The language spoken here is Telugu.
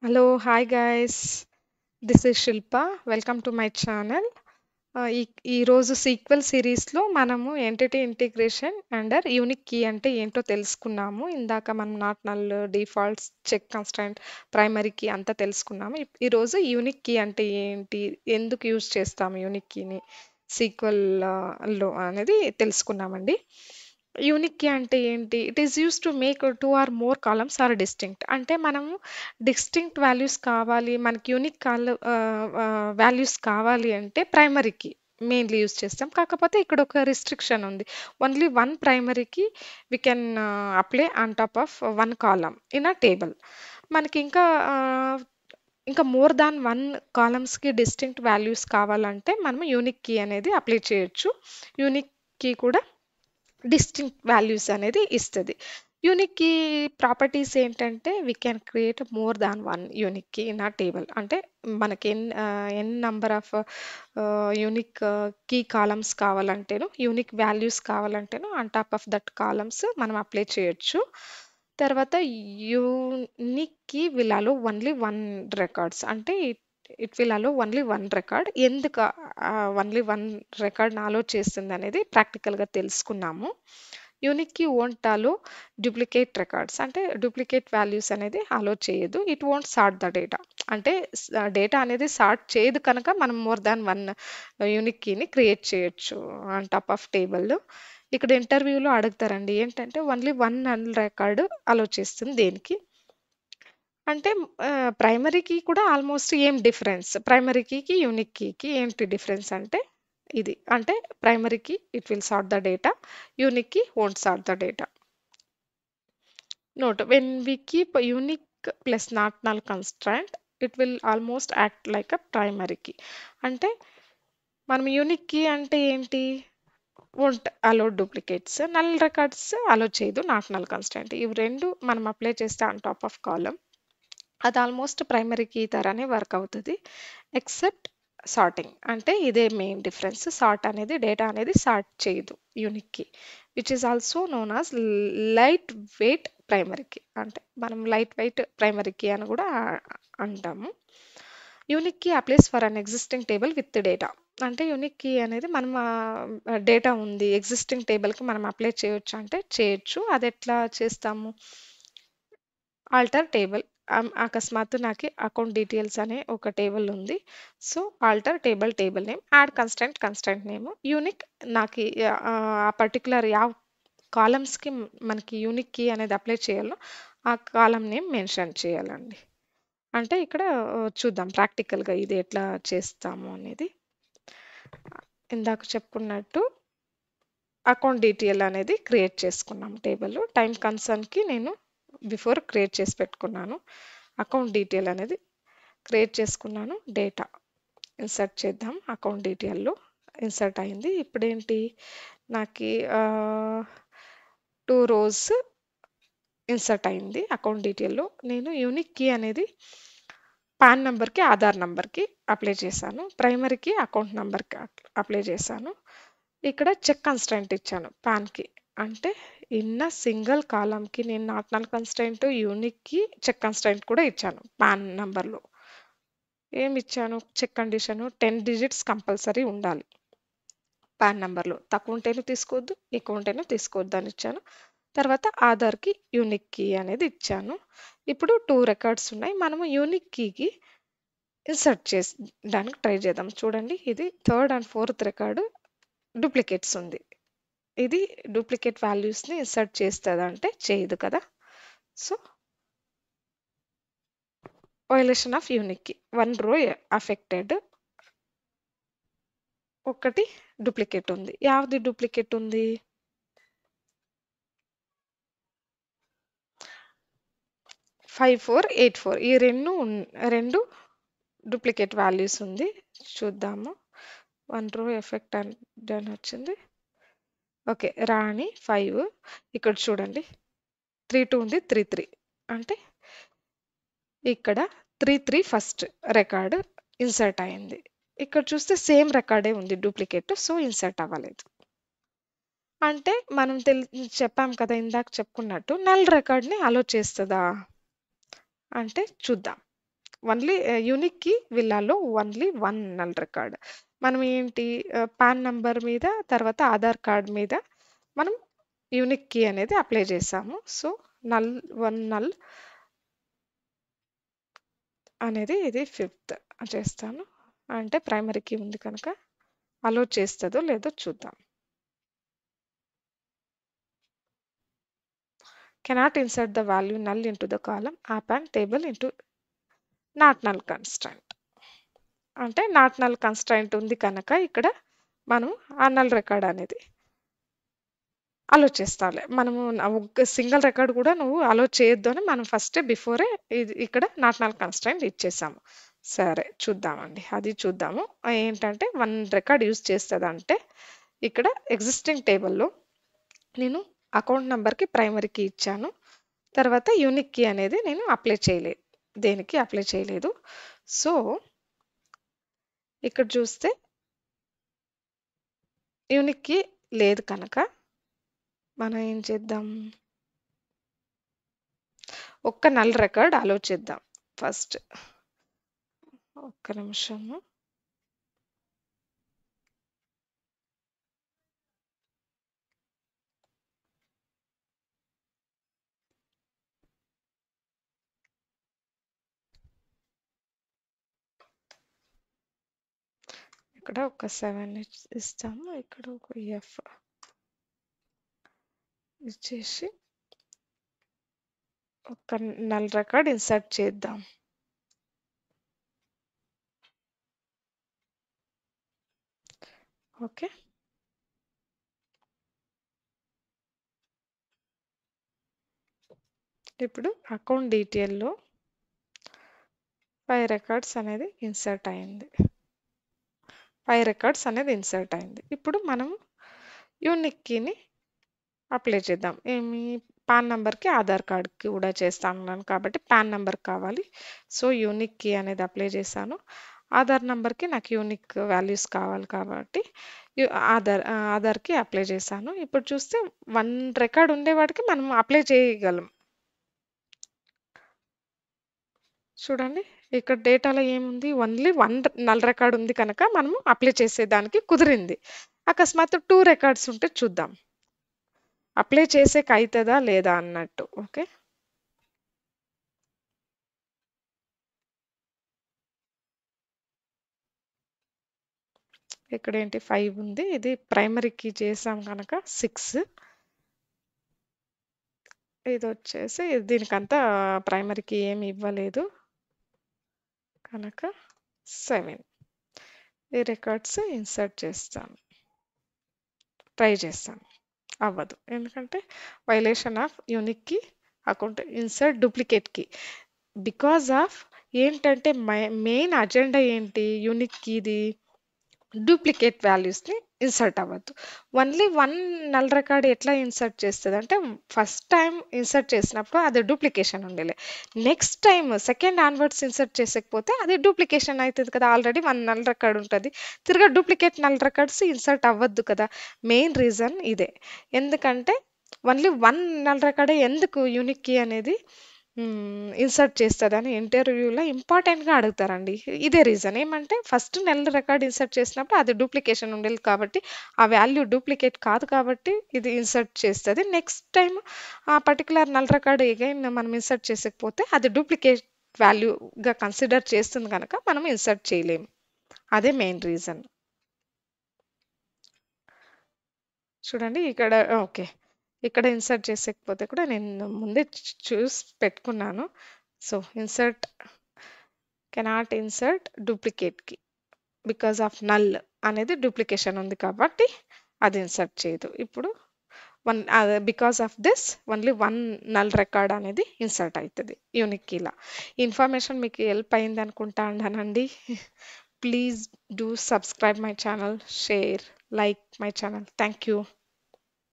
Hello, hi guys. This is Shilpa. Welcome to my channel. ఈరోజు సీక్వెల్ సిరీస్లో మనము entity integration under unique key అంటే ఏంటో తెలుసుకున్నాము. ఇందాక మనం not null, defaults, check constraint, primary key అంతా తెలుసుకున్నాము. ఈరోజు యూనిక్ కీ అంటే ఏంటి, ఎందుకు యూజ్ చేస్తాము యూనిక్ కీని సీక్వెల్ లో అనేది తెలుసుకున్నామండి. యూనిక్ కీ అంటే ఏంటి? It is use to make two or more columns are distinct. అంటే మనము డిస్టింక్ట్ వాల్యూస్ కావాలి, మనకి యూనిక్ వాల్యూస్ కావాలి అంటే ప్రైమరీకి మెయిన్లీ యూస్ చేస్తాం. కాకపోతే ఇక్కడ ఒక రిస్ట్రిక్షన్ ఉంది. ఓన్లీ వన్ ప్రైమరీకి we can apply on top of one column in a table. మనకి ఇంకా మోర్ దాన్ వన్ కాలమ్స్కి డిస్టింక్ట్ వాల్యూస్ కావాలంటే మనం యూనిక్ కీ అనేది అప్లై చేయొచ్చు. యూనిక్ కీ కూడా డిస్టింక్ట్ వాల్యూస్ అనేది ఇస్తుంది. యూనిక్ కీ ప్రాపర్టీస్ ఏంటంటే we can create more than one unique key in a table. అంటే మనకి n number of unique key columns కావాలంటేను, యూనిక్ వాల్యూస్ కావాలంటేను on top of that columns మనం అప్లై చేయొచ్చు. తర్వాత unique key will allow only one records. అంటే it will allow only one record. ఎందుకు ఓన్లీ వన్ రికార్డ్ని అలో చేస్తుంది అనేది ప్రాక్టికల్గా తెలుసుకున్నాము. Unique key won't allow duplicate records. అంటే డూప్లికేట్ వాల్యూస్ అనేది అలో చేయదు. It won't sort the data. అంటే డేటా అనేది సార్ట్ చేయదు కనుక మనం మోర్ దాన్ వన్ యూనిక్ కీని క్రియేట్ చేయొచ్చు ఆన్ టాప్ ఆఫ్ టేబుల్. ఇక్కడ ఇంటర్వ్యూలో అడుగుతారండి ఏంటంటే only one null record allow చేస్తుంది దేనికి అంటే ప్రైమరీ కీ కూడా ఆల్మోస్ట్ ఏం డిఫరెన్స్, ప్రైమరీ కీకి యూనిక్ కీకి ఏంటి డిఫరెన్స్ అంటే ఇది. అంటే primary key it will sort the data, unique key won't sort the data. Note, when we keep unique plus not null constraint it will almost act like a primary key. అంటే మనం యూనిక్ కీ అంటే ఏంటి, won't allow duplicates, null records allow చేయదు, నాట్ నల్ కన్స్ట్రైంట్. ఇవి రెండు మనం అప్లై చేస్తే ఆన్ టాప్ ఆఫ్ కాలమ్ అది ఆల్మోస్ట్ ప్రైమరీ కీ తరానే వర్క్ అవుతుంది. ఎక్సెప్ట్ సార్టింగ్, అంటే ఇదే మెయిన్ డిఫరెన్స్. సార్ట్ అనేది డేటా అనేది సార్ట్ చేయదు unique key, which is also known as light weight primary key. అంటే మనం లైట్ వెయిట్ ప్రైమరీ కీ అని కూడా అంటాము. Unique key applies for an existing table with data. అంటే యూనిక్ కీ అనేది మనం డేటా ఉంది ఎగ్జిస్టింగ్ టేబుల్కి మనం అప్లై చేయొచ్చు అంటే చేయొచ్చు. అది ఎట్లా చేస్తాము, ఆల్టర్ టేబుల్. అకస్మాత్తు నాకు అకౌంట్ డీటెయిల్స్ అనే ఒక టేబుల్ ఉంది. So alter table name, add constraint name, unique. నాకు ఆ పర్టికులర్ కాలమ్స్కి మనకి యూనిక్ కీ అనేది అప్లై చేయాలో ఆ కాలం నేమ్ మెన్షన్ చేయాలండి. అంటే ఇక్కడ చూద్దాం ప్రాక్టికల్గా ఇది ఎట్లా చేస్తాము అనేది. ఇందాక చెప్పుకున్నట్టు అకౌంట్ డీటెయిల్ అనేది క్రియేట్ చేసుకున్నాం టేబుల్. టైం కన్సర్న్కి నేను బిఫోర్ క్రియేట్ చేసి పెట్టుకున్నాను. అకౌంట్ డీటెయిల్ అనేది క్రియేట్ చేసుకున్నాను. డేటా ఇన్సర్ట్ చేద్దాం. అకౌంట్ డీటెయిల్లో ఇన్సర్ట్ అయింది. ఇప్పుడేంటి నాకు 2 రోస్ ఇన్సర్ట్ అయింది అకౌంట్ డీటెయిల్లో. నేను యూనిక్ కీ అనేది పాన్ నెంబర్కి, ఆధార్ నెంబర్కి అప్లై చేశాను. ప్రైమరీకి అకౌంట్ నెంబర్కి అప్లై చేశాను. ఇక్కడ చెక్ కన్స్టెంట్ ఇచ్చాను పాన్కి. అంటే ఇన్న సింగిల్ కాలంకి నేను నాట్ నల్ కన్స్టెంట్, యూనిక్కి చెక్ కన్స్టెంట్ కూడా ఇచ్చాను. పాన్ నెంబర్లో ఏమి ఇచ్చాను, చెక్ కండిషన్ 10 డిజిట్స్ కంపల్సరీ ఉండాలి పాన్ నెంబర్లో. తక్కువ ఉంటేనే తీసుకోవద్దు, ఎక్కువ ఉంటేనే తీసుకోవద్దు అని ఇచ్చాను. తర్వాత ఆధార్కి యూనిక్ కీ అనేది ఇచ్చాను. ఇప్పుడు 2 రికార్డ్స్ ఉన్నాయి. మనము యూనిక్ కీకి ఇన్సర్ట్ చేసడానికి ట్రై చేద్దాం. చూడండి, ఇది third and fourth record duplicates ఉంది. ఇది డూప్లికేట్ వాల్యూస్ని ఇన్సర్ట్ చేస్తుంది అంటే చేయదు కదా. So violation of unique key, 1 row affected, ఒకటి డూప్లికేట్ ఉంది. యావది డూప్లికేట్ ఉంది, 5484. ఈ రెండు డూప్లికేట్ వాల్యూస్ ఉంది. చూద్దాము. 1 రో ఎఫెక్ట్ అని వచ్చింది. ఓకే, రాణి 5. ఇక్కడ చూడండి 32 ఉంది, 33. అంటే ఇక్కడ 33 ఫస్ట్ రికార్డు ఇన్సర్ట్ అయింది. ఇక్కడ చూస్తే సేమ్ రికార్డే ఉంది డూప్లికేట్, సో ఇన్సర్ట్ అవ్వలేదు. అంటే మనం చెప్పాం కదా ఇందాక చెప్పుకున్నట్టు నల్ రికార్డ్ని అలో చేస్తుందా అంటే చూద్దాం. Only unique key will allow only one null record. మనం ఏంటి పాన్ నంబర్ మీద తర్వాత ఆధార్ కార్డ్ మీద మనం యూనిక్ కీ అనేది అప్లై చేసాము. సో నల్ వన్ నల్ అనేది ఇది ఫిఫ్త్ చేస్తాను. అంటే ప్రైమరీ కీ ఉంది కనుక అలో చేస్తుందో లేదో చూద్దాం. Cannot insert the value null into the column app and table into not null constraint. అంటే నాట్ నల్ కన్స్ట్రైంట్ ఉంది కనుక ఇక్కడ మనం ఆ నల్ రికార్డ్ అనేది అలో చేస్తాలే. మనము ఒక సింగిల్ రికార్డ్ కూడా నువ్వు అలో చేయొద్దు అని మనం ఫస్టే బిఫోరే ఇది ఇక్కడ నాట్ నల్ కన్స్ట్రైంట్ ఇచ్చేసాము. సరే చూద్దామండి. అది చూద్దాము. ఏంటంటే వన్ రికార్డ్ యూజ్ చేస్తుందంటే ఇక్కడ ఎగ్జిస్టింగ్ టేబుల్లో నేను అకౌంట్ నెంబర్కి ప్రైమరీ కీ ఇచ్చాను. తర్వాత యూనిక్ కీ అనేది నేను అప్లై చేయలేదు, దేనికి అప్లై చేయలేదు. సో ఇక్కడ చూస్తే యూనిక్ కీ లేదు కనుక మనం ఏం చేద్దాం, ఒక్క నల్ రికార్డ్ అలో చేద్దాం ఫస్ట్. ఒక్క నిమిషము. ఇక్కడ ఒక 7 ఇస్తాము, ఇక్కడ ఒక ఎఫ్ ఇచ్చేసి ఒక నల్ రికార్డ్ ఇన్సర్ట్ చేద్దాం. ఓకే, ఇప్పుడు అకౌంట్ డీటెయిల్లో 5 రికార్డ్స్ అనేది ఇన్సర్ట్ అయింది. 5 రికార్డ్స్ అనేది ఇన్సర్ట్ అయింది. ఇప్పుడు మనం యూనిక్ కీని అప్లై చేద్దాం. ఏమి పాన్ నెంబర్కి ఆధార్ కార్డ్కి కూడా చేస్తాను కాబట్టి పాన్ నెంబర్ కావాలి. సో యూనిక్ కీ అనేది అప్లై చేశాను. ఆధార్ నెంబర్కి నాకు యూనిక్ వాల్యూస్ కావాలి కాబట్టి ఆధార్కి అప్లై చేశాను. ఇప్పుడు చూస్తే 1 రికార్డ్ ఉండేవాడికి మనం అప్లై చేయగలం. చూడండి ఇక్కడ డేటాలో ఏముంది, ఓన్లీ 1 నల్ రికార్డ్ ఉంది కనుక మనము అప్లై చేసేదానికి కుదిరింది. అకస్మాత్తు 2 రికార్డ్స్ ఉంటే చూద్దాం అప్లై చేసేకి అవుతుందా లేదా అన్నట్టు. ఓకే, ఇక్కడ ఏంటి 5 ఉంది, ఇది ప్రైమరీకి చేసాం కనుక 6, ఇది వచ్చేసి దీనికంతా ప్రైమరీకి ఏమి ఇవ్వలేదు కనుక 7. ఈ రికార్డ్స్ ఇన్సర్ట్ చేస్తాను, ట్రై చేస్తాను, అవ్వదు ఎందుకంటే violation of unique key account insert duplicate key. Because of ఏంటంటే మెయిన్ అజెండా ఏంటి, యూనిక్ కీది డూప్లికేట్ వాల్యూస్ని ఇన్సర్ట్ అవ్వద్దు. ఓన్లీ 1 నల్ రికార్డ్ ఎట్లా ఇన్సర్ట్ చేస్తుంది అంటే ఫస్ట్ టైం ఇన్సర్ట్ చేసినప్పుడు అది డూప్లికేషన్ ఉండేలే, next time second onwards insert చేసకపోతే అది డూప్లికేషన్ అవుతుంది కదా. ఆల్రెడీ 1 నల్ రికార్డ్ ఉంటుంది, తిరిగా డూప్లికేట్ నల్ రికార్డ్స్ ఇన్సర్ట్ అవ్వద్దు కదా. మెయిన్ రీజన్ ఇదే. ఎందుకంటే ఓన్లీ 1 నల్ రికార్డే ఎందుకు యూనిక్ కీ అనేది ఇన్సర్ట్ చేస్తుందని ఇంటర్వ్యూలో ఇంపార్టెంట్గా అడుగుతారండి. ఇదే రీజన్ ఏమంటే ఫస్ట్ నెల రికార్డ్ ఇన్సర్ట్ చేసినప్పుడు అది డూప్లికేషన్ ఉండేది కాబట్టి ఆ వాల్యూ డూప్లికేట్ కాదు కాబట్టి ఇది ఇన్సర్ట్ చేస్తుంది. నెక్స్ట్ టైం ఆ పర్టికులర్ నల్ రికార్డ్ అగైన్ మనం ఇన్సర్ట్ చేసకపోతే అది డూప్లికేట్ వాల్యూగా కన్సిడర్ చేస్తుంది కనుక మనం ఇన్సర్ట్ చేయలేము. అదే మెయిన్ రీజన్. చూడండి ఇక్కడ ఓకే, ఇక్కడ ఇన్సర్ట్ చేసేకపోతే కూడా నేను ముందే చూసి పెట్టుకున్నాను. So insert cannot insert duplicate key because of null అనేది డూప్లికేషన్ ఉంది కాబట్టి అది ఇన్సర్ట్ చేయదు. ఇప్పుడు because of this only 1 null record అనేది ఇన్సర్ట్ అవుతుంది యూనిక్ కీలా. ఇన్ఫర్మేషన్ మీకు హెల్ప్ అయింది అనుకుంటానండి. Please do subscribe my channel, share, like my channel. Thank you.